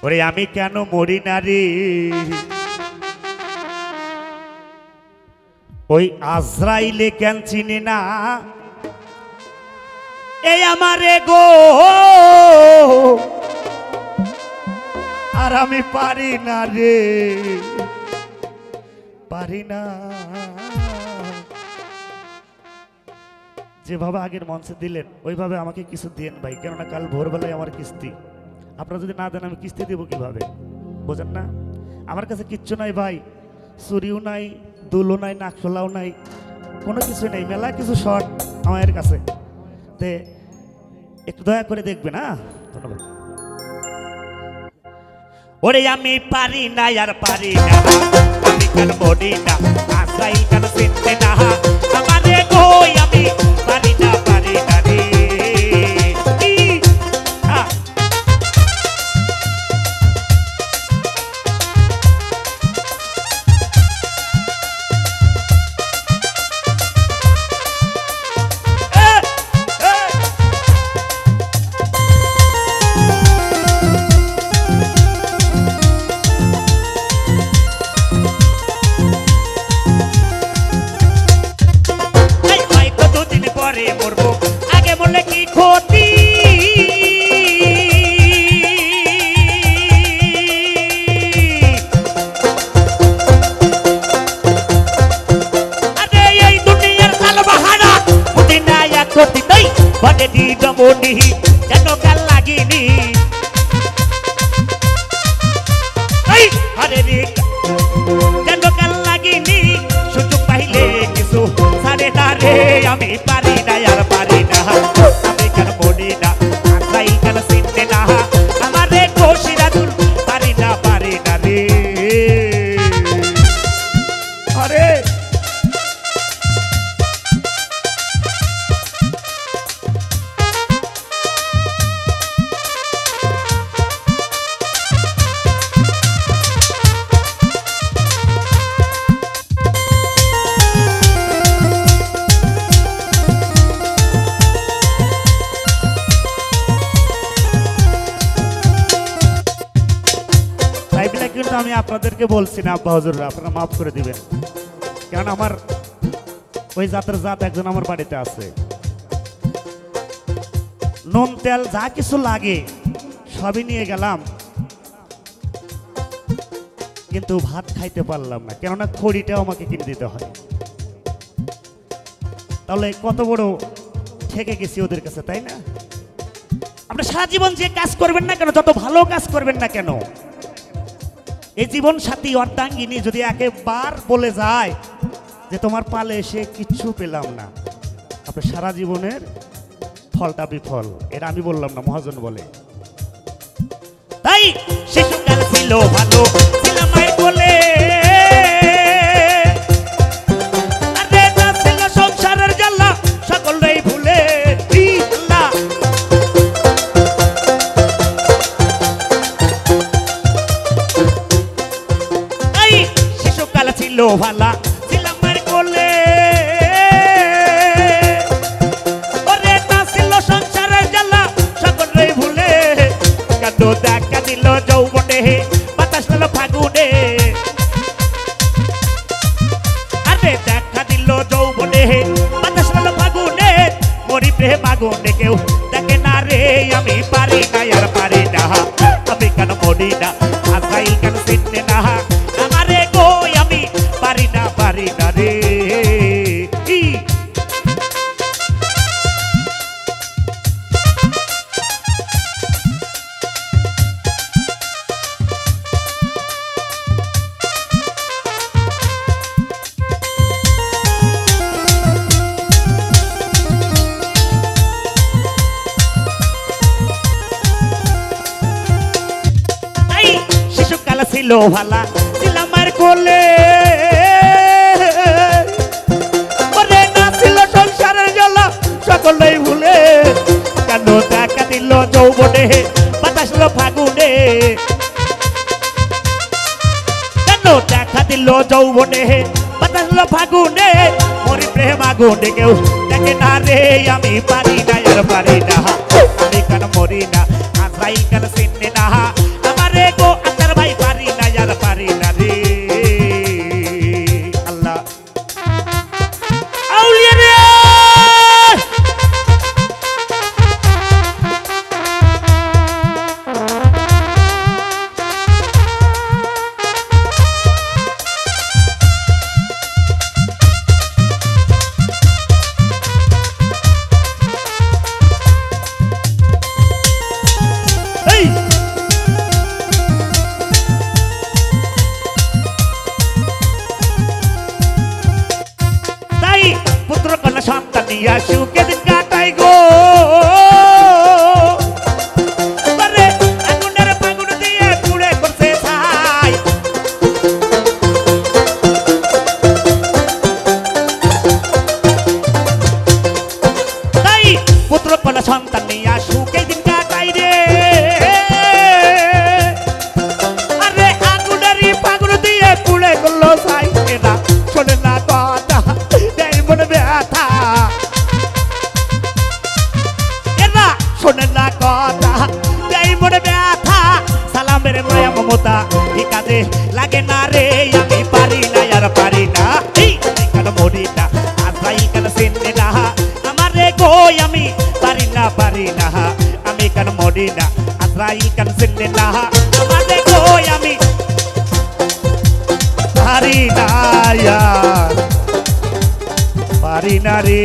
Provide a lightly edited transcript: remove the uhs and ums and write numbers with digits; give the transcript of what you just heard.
ওরে আমি কেন মরি না রে, ওই আজরাইলে কেন চিনি না, এই আমারে গো আর আমি পারি না রে, পারি না। যেভাবে আগের মঞ্চে দিলেন ওইভাবে আমাকে কিছু দিন ভাই, কেননা কাল ভোরবেলায় আমার কিস্তি, আপনারা যদি না দেন আমি কিস্তি দেবো কিভাবে, বোঝেন না? আমার কাছে কিচ্ছু নাই ভাই, চুরিও নাই, দুলও নাই, নাকশোলাও নাই, কোনো কিছু নেই, মেলা কিছু শর্ট আমার কাছে, তে একটু দয়া করে দেখবেন। হ্যাঁ, ধন্যবাদ। ওরে আমি পারি না আর পারি না, আমি কেন মরি না, আসাই কেন চিনতে না, আমারে গো আমি পারি না, পারি না রে। মরবো আগে বললে কি ক্ষতি, আরে এই দুনিয়ার আলবাহারা ক্ষতি না ক্ষতি নাই, বটে দিদমনি যেন গাল লাগিনি, আরে রে যেন গাল লাগিনি, সুযোগ পাইলে কিছু সারে না রে, আমি পারি না আর পারি না, আমি কেন মরি না, আসাই কেন চিনতে না, আমারে কোশিরা দুল পারি না, পারি না রে। আরে কিন্তু আমি আপনাদেরকে বলছি না আব্বা হুজুররা, আপনারা মাফ করে দিবেন, কারণ আমার ওই জাতের জাত একজন আমার বাড়িতে আছে, নুন তেল যা কিছু লাগে সবই নিয়ে গেলাম, কিন্তু ভাত খাইতে পারলাম না, কেননা খড়িটাও আমাকে কিনে দিতে হয়। তাহলে কত বড় ঠেকে গেছি ওদের কাছে, তাই না? আপনি সারা জীবন যে কাজ করবেন না কেন, যত ভালো কাজ করবেন না কেন, এই জীবন সাথী অর্ধাঙ্গিনী যদি একেবার বলে যায় যে তোমার পালে এসে কিচ্ছু পেলাম না, আপনার সারা জীবনের ফলটা বিফল। এটা আমি বললাম না, মহাজন বলে। তাই শিশুকাল ছিল ভালো, ছিলাম মায়ের কোলে, আরে না ছিল সংসারের জ্বালা, সকলেই ভুলে ছিল ভালা, ছিলাম মায়ের কোলে, ওরে না ছিল সংসারের জ্বালা, সকলেই ভুলে, কান্দ দেখা দিল যৌবনে, বাতাস দিল ফাগুনে, আরে দেখা দিল যৌবনে, বাতাস দিল ফাগুনে, মরি প্রেম আগুনে, কেউ দেখে না রে, আমি পারি না আর পারি না, আমি কেন মরি না, আসাই কেন চিনতে না, আমারে গো আমি পারি না, পারি না রে। শিশুকাল ছিল ভালা, ছিলাম মায়ের কোলে, ওরে না ছিল সংসারের জ্বালা, সকলেই ভুলে, কেন দেখা দিল যৌবনে, বাতাস দিল ফাগুনে, কেন দেখা দিল যৌবনে, বাতাস দিল ফাগুনে, মরি প্রেম আগুনে, কেউ দেখে না রে, আমি পারি না আর পারি না, আমি কেন মরি না, আসাই কেন চিনতে না, আমারে পারি না আজরাইল কান চিনে না আমারে কই আমি পারি না পারি না রে